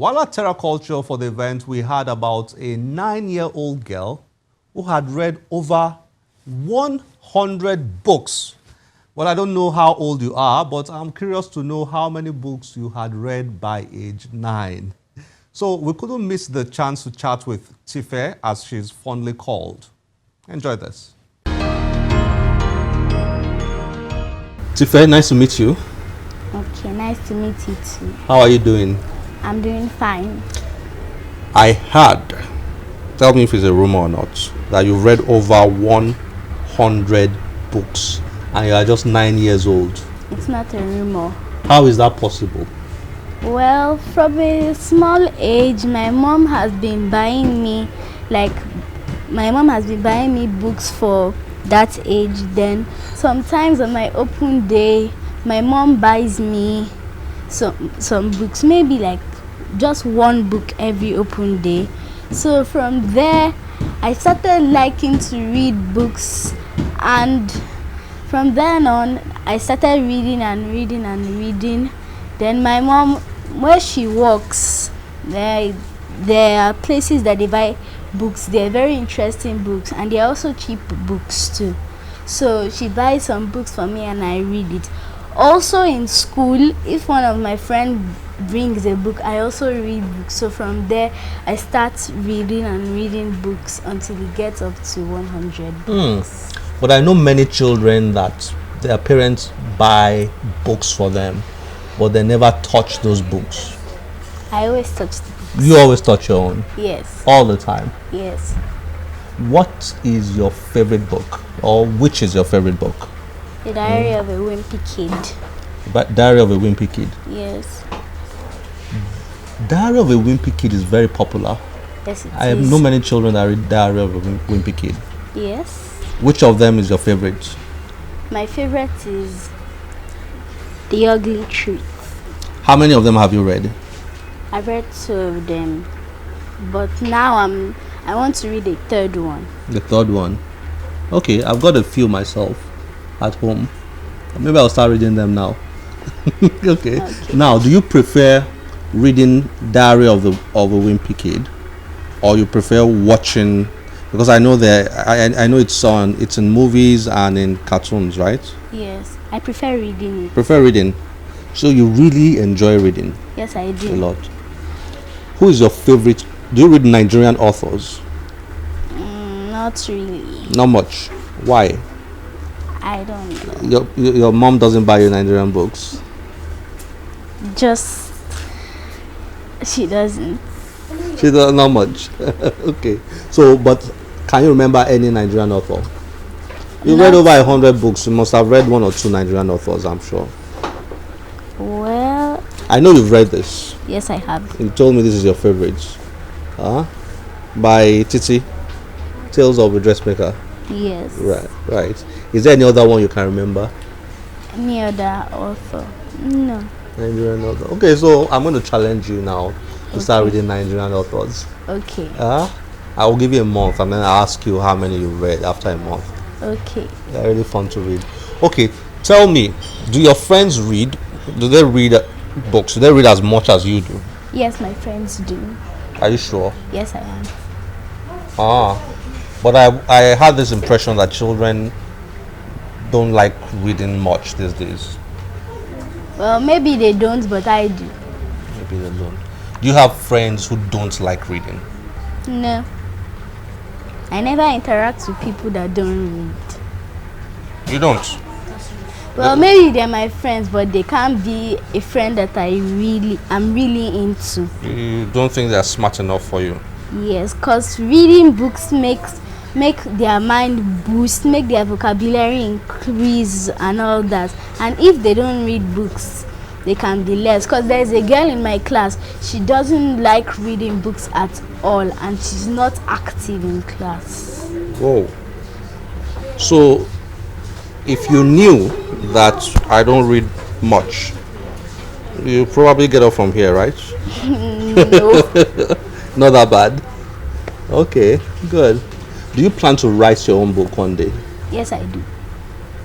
While at Terra Culture for the event, we heard about a 9-year-old girl who had read over 100 books. Well, I don't know how old you are, but I'm curious to know how many books you had read by age 9. So we couldn't miss the chance to chat with Tife, as she's fondly called. Enjoy this. Tife, nice to meet you. Okay, nice to meet you too. How are you doing? I'm doing fine. I heard, tell me if it's a rumor or not, that you've read over 100 books and you are just 9 years old. It's not a rumor. How is that possible? Well, from a small age, my mom has been buying me books for that age. Then sometimes on my open day, my mom buys me some books, maybe like just one book every open day. So from there, I started liking to read books, and from then on, I started reading and reading and reading. Then my mom, where she works, there are places that they buy books. They're very interesting books, and they're also cheap books too. So she buys some books for me and I read it. Also in school, if one of my friends brings a book, I also read books. So from there, I start reading and reading books until it gets up to 100 books. But I know many children that their parents buy books for them, but they never touch those books. I always touch the books. You always touch your own? Yes. All the time? Yes. What is your favorite book, or which is your favorite book? The Diary of a Wimpy Kid. But Diary of a Wimpy Kid. Yes. Diary of a Wimpy Kid is very popular. Yes, it I have is. no many children that read Diary of a Wimpy Kid. Yes. Which of them is your favorite? My favorite is The Ugly Truth. How many of them have you read? I've read 2 of them, but now I want to read a third one. The third one. Okay, I've got a few myself at home. Maybe I'll start reading them now. Okay. Now, do you prefer reading Diary of a Wimpy Kid, or you prefer watching? Because I know I know it's in movies and in cartoons, right? Yes, I prefer reading it. Prefer reading. So you really enjoy reading? Yes, I do. A lot. Who is your favorite? Do you read Nigerian authors? Not really. Not much. Why? I don't know. Your mom doesn't buy you Nigerian books? Just she doesn't. She does not much. Okay. So, but can you remember any Nigerian author? You read over 100 books. You must have read 1 or 2 Nigerian authors, I'm sure. Well, I know you've read this. yes, I have. You told me this is your favorite. By Titi, Tales of a Dressmaker. Yes. Right. Is there any other one you can remember? Any other author? No. Nigerian author. Okay, so I'm going to challenge you now to start reading Nigerian authors. Okay. I will give you a month and then I'll ask you how many you've read after a month. Okay. They're really fun to read. Okay, tell me, do your friends read? Do they read books? Do they read as much as you do? Yes, my friends do. Are you sure? Yes, I am. But I had this impression that children don't like reading much these days. Well, maybe they don't, but I do. Maybe they don't. Do you have friends who don't like reading? No. I never interact with people that don't read. You don't? Well, maybe they're my friends, but they can't be a friend that I'm really into. You don't think they're smart enough for you? Yes, because reading books make their mind boost, make their vocabulary increase and all that. And if they don't read books, they can be less. Because there's a girl in my class, she doesn't like reading books at all, and she's not active in class. Whoa. So, if you knew that I don't read much, you probably get up from here, right? No. Not that bad. Okay, good. Do you plan to write your own book one day? Yes, I do.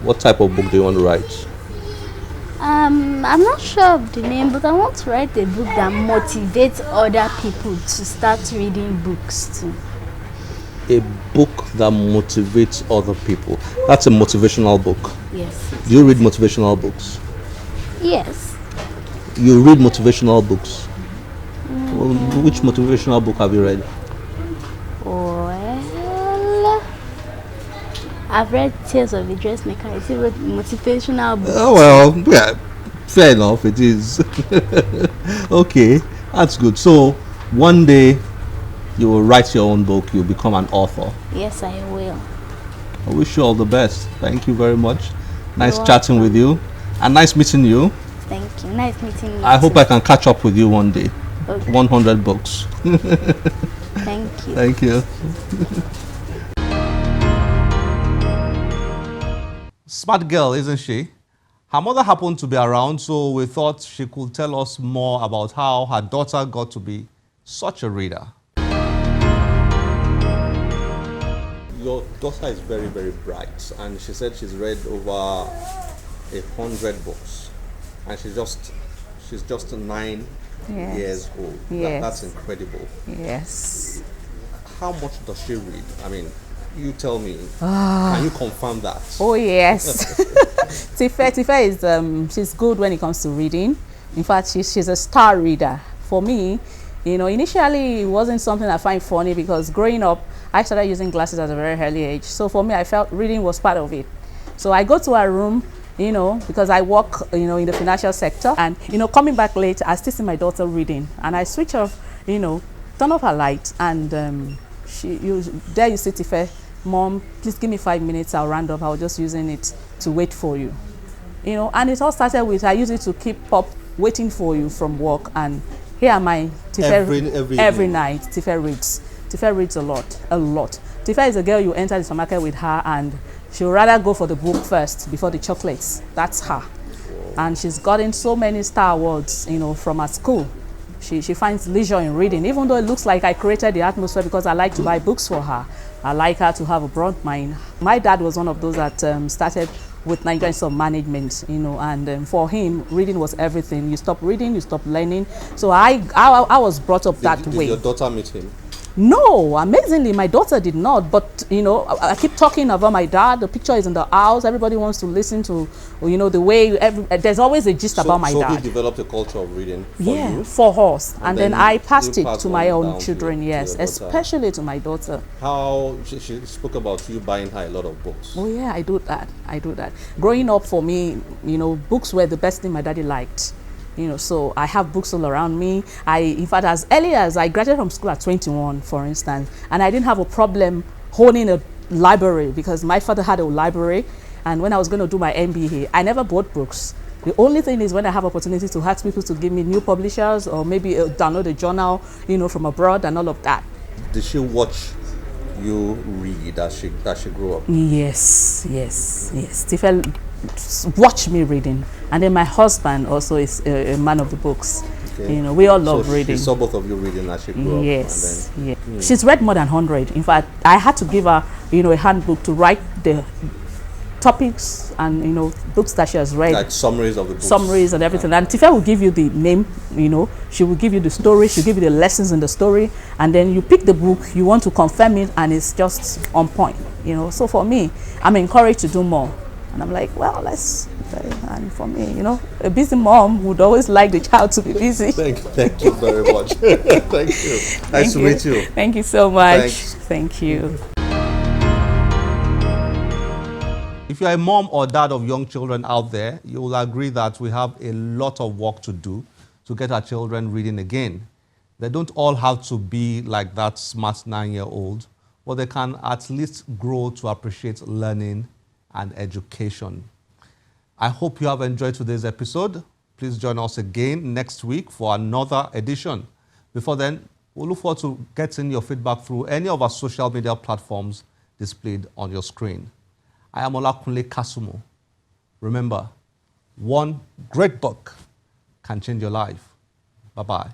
What type of book do you want to write? I'm not sure of the name, but I want to write a book that motivates other people to start reading books too. A book that motivates other people. That's a motivational book. Yes. Do you read motivational books? Yes. You read motivational books. Well, which motivational book have you read? Well, I've read Tales of a Dressmaker. It's a motivational book. Oh, well, yeah, fair enough, it is. Okay, that's good. So, one day you will write your own book, you'll become an author. Yes, I will. I wish you all the best. Thank you very much. Nice You're chatting with you, and nice meeting you. Thank you. Nice meeting you. I hope I can catch up with you one day. Okay. 100 books. Thank you. Thank you. Smart girl, isn't she? Her mother happened to be around, so we thought she could tell us more about how her daughter got to be such a reader. Your daughter is very, very bright, and she said she's read over 100 books, and she's just 9 Yes. years old. Yes. That's incredible. Yes. How much does she read? I mean, you tell me. Can you confirm that? Oh yes. Tife is she's good when it comes to reading. In fact, she's a star reader. For me, initially it wasn't something I find funny because growing up, I started using glasses at a very early age. So for me, I felt reading was part of it. So I go to her room, because I work, in the financial sector, and coming back late, I still see my daughter reading, and I switch off, turn off her light, and you see Tife, Mom, please give me 5 minutes, I'll round up, I was just using it to wait for you. And it all started with, I use it to keep up waiting for you from work, and here am I, Tife, every night, Tife reads. Tife reads a lot. Tife is a girl you enter the supermarket with her, and she'll rather go for the book first before the chocolates. That's her. And she's gotten so many star awards, from her school. She finds leisure in reading, even though it looks like I created the atmosphere because I like to buy books for her. I like her to have a broad mind. My dad was one of those that started with Nigerian Institute of Management, and for him, reading was everything. You stop reading, you stop learning. So I was brought up that way. Did your daughter meet him? No, amazingly, my daughter did not. But, I keep talking about my dad. The picture is in the house. Everybody wants to listen to, the way, there's always a gist about my dad. So he developed a culture of reading for you? For us. And then I passed it to my own down children, yes, especially to my daughter. How, she spoke about you buying her a lot of books. Oh yeah, I do that. Growing up for me, books were the best thing my daddy liked. So I have books all around me. In fact, as early as I graduated from school at 21, for instance, and I didn't have a problem owning a library because my father had a library. And when I was going to do my MBA, I never bought books. The only thing is when I have opportunity to ask people to give me new publishers or maybe download a journal, from abroad and all of that. Did she watch you read as she grew up? Yes. Tife watch me reading, and then my husband also is a man of the books. Okay. We all love reading. She saw both of you reading as she grew up. Yes. She's read more than 100. In fact, I had to give her, a handbook to write the topics and books that she has read. Like summaries of the books. Summaries and everything. And Tife will give you the name. She will give you the story. She'll give you the lessons in the story, and then you pick the book you want to confirm it, and it's just on point. So for me, I'm encouraged to do more. And I'm like, well, and for me, a busy mom would always like the child to be busy. Thank you very much. Thank you. Nice to meet you. Thank you so much. Thanks. Thank you. If you're a mom or dad of young children out there, you will agree that we have a lot of work to do to get our children reading again. They don't all have to be like that smart 9-year-old, but they can at least grow to appreciate learning and education. I hope you have enjoyed today's episode. Please join us again next week for another edition. Before then, we'll look forward to getting your feedback through any of our social media platforms displayed on your screen. I am Olakunle Kasumo. Remember, one great book can change your life. Bye-bye.